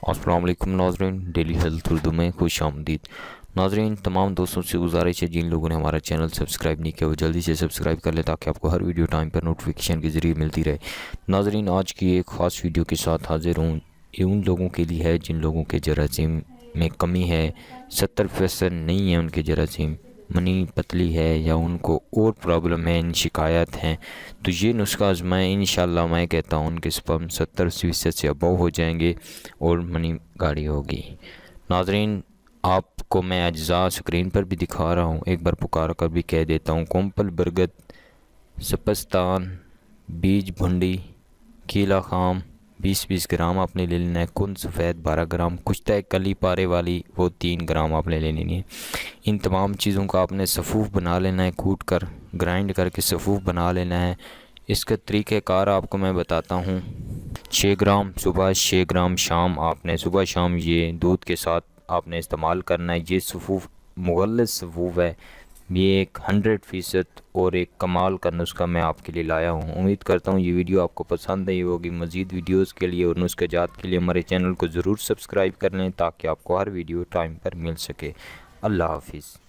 अस्सलाम वालेकुम नाज़रीन, डेली हेल्थ उर्दू में खुश आमदीद। नाज़रीन, तमाम दोस्तों से गुजारिश है जिन लोगों ने हमारा चैनल सब्सक्राइब नहीं किया वो जल्दी से सब्सक्राइब कर ले ताकि आपको हर वीडियो टाइम पर नोटिफिकेशन के ज़रिए मिलती रहे। नाज़रीन, आज की एक ख़ास वीडियो के साथ हाजिर हूँ। ये उन लोगों के लिए है जिन लोगों के जरासीम में कमी है, 70% नहीं है उनके जरासीम, मनी पतली है या उनको और प्रॉब्लम है, इन शिकायत हैं, तो ये नुस्खा आज़माएं। इंशाल्लाह मैं कहता हूँ उनके स्पर्म 70% से अबव हो जाएंगे और मनी गाढ़ी होगी। नाज़रीन, आपको मैं अज्जा स्क्रीन पर भी दिखा रहा हूँ, एक बार पुकार कर भी कह देता हूँ। कोम्पल, बरगद, सपस्तान, बीज भुंडी, कीला खाम 20-20 ग्राम आपने ले लेना है। कुन सफ़ेद 12 ग्राम, कुश्ता कली पारे वाली वो 3 ग्राम आपने ले लेनी है। इन तमाम चीज़ों का आपने सफ़ूफ बना लेना है, कूट कर ग्राइंड करके सफ़ूफ बना लेना है। इसका तरीक़ेकार आपको मैं बताता हूँ। 6 ग्राम सुबह, 6 ग्राम शाम, आपने सुबह शाम ये दूध के साथ आपने इस्तेमाल करना है। ये सफ़ूफ मुग़ल्लिज़ सफ़ूफ है, ये एक 100% और एक कमाल का नुस्खा मैं आपके लिए लाया हूँ। उम्मीद करता हूँ ये वीडियो आपको पसंद आई होगी। मज़ीद वीडियोस के लिए और नुस्खे जात के लिए हमारे चैनल को ज़रूर सब्सक्राइब कर लें ताकि आपको हर वीडियो टाइम पर मिल सके। अल्लाह हाफिज़।